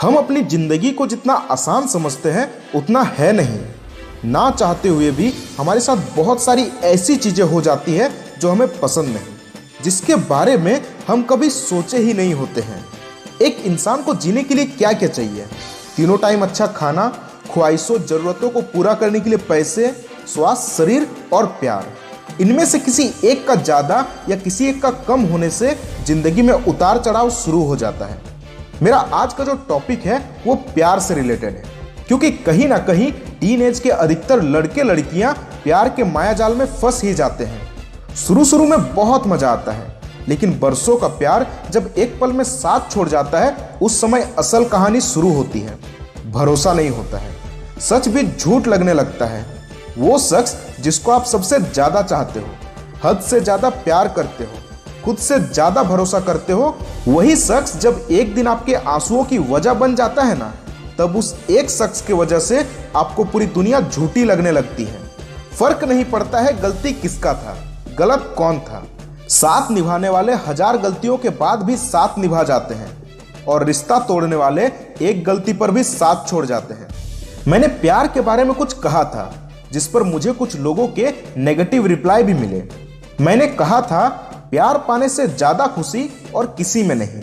हम अपनी जिंदगी को जितना आसान समझते हैं उतना है नहीं। ना चाहते हुए भी हमारे साथ बहुत सारी ऐसी चीज़ें हो जाती है जो हमें पसंद नहीं, जिसके बारे में हम कभी सोचे ही नहीं होते हैं। एक इंसान को जीने के लिए क्या क्या चाहिए? तीनों टाइम अच्छा खाना, ख्वाहिशों ज़रूरतों को पूरा करने के लिए पैसे, स्वास्थ्य, शरीर और प्यार। इनमें से किसी एक का ज़्यादा या किसी एक का कम होने से ज़िंदगी में उतार चढ़ाव शुरू हो जाता है। मेरा आज का जो टॉपिक है वो प्यार से रिलेटेड है, क्योंकि कहीं ना कहीं टीन एज के अधिकतर लड़के लड़कियां प्यार के मायाजाल में फंस ही जाते हैं। शुरू में बहुत मजा आता है, लेकिन बरसों का प्यार जब एक पल में साथ छोड़ जाता है, उस समय असल कहानी शुरू होती है। भरोसा नहीं होता है, सच भी झूठ लगने लगता है। वो शख्स जिसको आप सबसे ज्यादा चाहते हो, हद से ज्यादा प्यार करते हो, खुद से ज्यादा भरोसा करते हो, वही शख्स जब एक दिन आपके आंसुओं की वजह बन जाता है ना, तब उस एक शख्स की वजह से आपको पूरी दुनिया झूठी लगने लगती है। फर्क नहीं पड़ता है गलती किसका था, गलत कौन था। साथ निभाने वाले हजार गलतियों के बाद भी साथ निभा जाते हैं, और रिश्ता तोड़ने वाले एक गलती पर भी साथ छोड़ जाते हैं। मैंने प्यार के बारे में कुछ कहा था, जिस पर मुझे कुछ लोगों के नेगेटिव रिप्लाई भी मिले। मैंने कहा था प्यार पाने से ज्यादा खुशी और किसी में नहीं।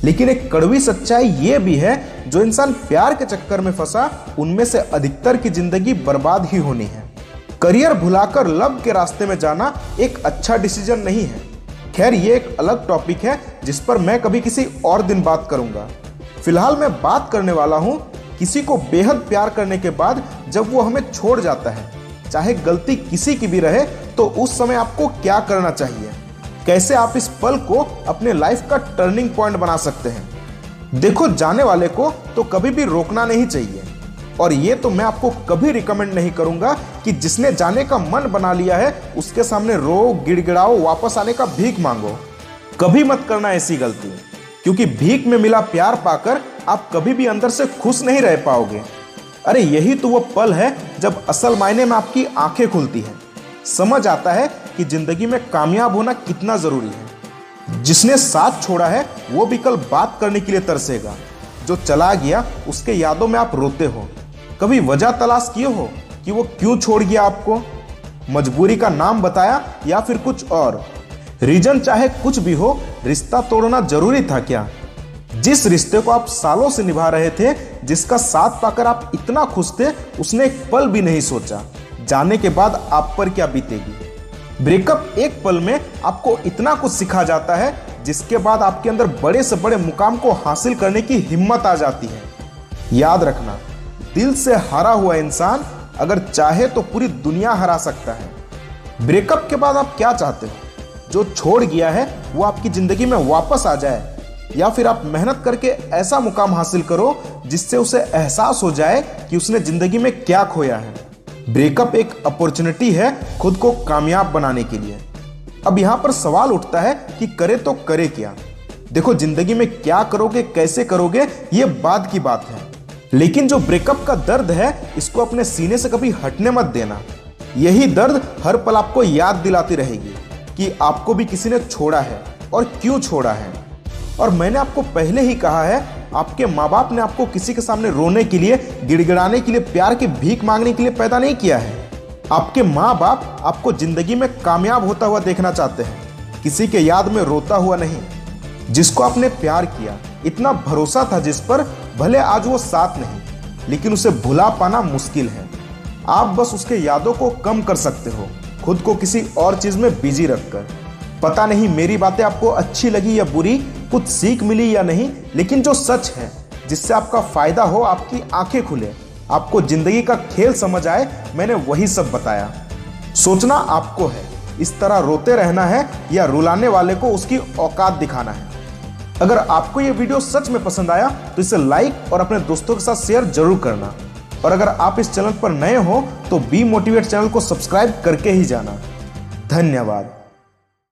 लेकिन एक कड़वी सच्चाई ये भी है, जो इंसान प्यार के चक्कर में फंसा, उनमें से अधिकतर की जिंदगी बर्बाद ही होनी है। करियर भुलाकर लव के रास्ते में जाना एक अच्छा डिसीजन नहीं है। खैर, ये एक अलग टॉपिक है जिस पर मैं कभी किसी और दिन बात करूंगा। फिलहाल मैं बात करने वाला हूं किसी को बेहद प्यार करने के बाद जब वो हमें छोड़ जाता है, चाहे गलती किसी की भी रहे, तो उस समय आपको क्या करना चाहिए, कैसे आप इस पल को अपने लाइफ का टर्निंग पॉइंट बना सकते हैं। देखो, जाने वाले को तो कभी भी रोकना नहीं चाहिए, और ये तो मैं आपको कभी रिकमेंड नहीं करूंगा कि जिसने जाने का मन बना लिया है उसके सामने रो, गिड़गिड़ाओ, वापस आने का भीख मांगो। कभी मत करना ऐसी गलती, क्योंकि भीख में मिला प्यार पाकर आप कभी भी अंदर से खुश नहीं रह पाओगे। अरे यही तो वो पल है जब असल मायने में आपकी आंखें खुलती हैं, समझ आता है कि जिंदगी में कामयाब होना कितना जरूरी है। जिसने साथ छोड़ा है वो भी कल बात करने के लिए तरसेगा। जो चला गया उसके यादों में आप रोते हो। कभी वजह तलाश किए हो कि वो क्यों छोड़ गया आपको? मजबूरी का नाम बताया या फिर कुछ और? रीजन चाहे कुछ भी हो, रिश्ता तोड़ना जरूरी था क्या? जिस रिश्ते को आप सालों से निभा रहे थे, जिसका साथ पाकर आप इतना खुश थे, उसने एक पल भी नहीं सोचा जाने के बाद आप पर क्या बीतेगी। ब्रेकअप एक पल में आपको इतना कुछ सिखा जाता है, जिसके बाद आपके अंदर बड़े से बड़े मुकाम को हासिल करने की हिम्मत आ जाती है। याद रखना, दिल से हारा हुआ इंसान अगर चाहे तो पूरी दुनिया हरा सकता है। ब्रेकअप के बाद आप क्या चाहते हो? जो छोड़ गया है वो आपकी जिंदगी में वापस आ जाए, या फिर आप मेहनत करके ऐसा मुकाम हासिल करो जिससे उसे एहसास हो जाए कि उसने जिंदगी में क्या खोया है। ब्रेकअप एक अपॉर्चुनिटी है खुद को कामयाब बनाने के लिए। अब यहां पर सवाल उठता है कि करे तो करे क्या? देखो, जिंदगी में क्या करोगे, कैसे करोगे, ये बाद की बात है, लेकिन जो ब्रेकअप का दर्द है, इसको अपने सीने से कभी हटने मत देना। यही दर्द हर पल आपको याद दिलाती रहेगी कि आपको भी किसी ने छोड़ा है और क्यों छोड़ा है। और मैंने आपको पहले ही कहा है, आपके माँ बाप ने आपको किसी के सामने रोने के लिए, गिड़गिड़ाने के लिए, प्यार की भीख मांगने के लिए पैदा नहीं किया है। आपके माँ बाप आपको जिंदगी में कामयाब होता हुआ देखना चाहते हैं, किसी के याद में रोता हुआ नहीं। जिसको आपने प्यार किया, इतना भरोसा था जिस पर, भले आज वो साथ नहीं, लेकिन उसे भुला पाना मुश्किल है। आप बस उसके यादों को कम कर सकते हो, खुद को किसी और चीज में बिजी रखकर। पता नहीं मेरी बातें आपको अच्छी लगी या बुरी, कुछ सीख मिली या नहीं, लेकिन जो सच है, जिससे आपका फायदा हो, आपकी आंखें खुले, आपको जिंदगी का खेल समझ आए, मैंने वही सब बताया। सोचना आपको है, इस तरह रोते रहना है या रुलाने वाले को उसकी औकात दिखाना है। अगर आपको यह वीडियो सच में पसंद आया तो इसे लाइक और अपने दोस्तों के साथ शेयर जरूर करना। और अगर आप इस चैनल पर नए हो तो बी मोटिवेट चैनल को सब्सक्राइब करके ही जाना। धन्यवाद।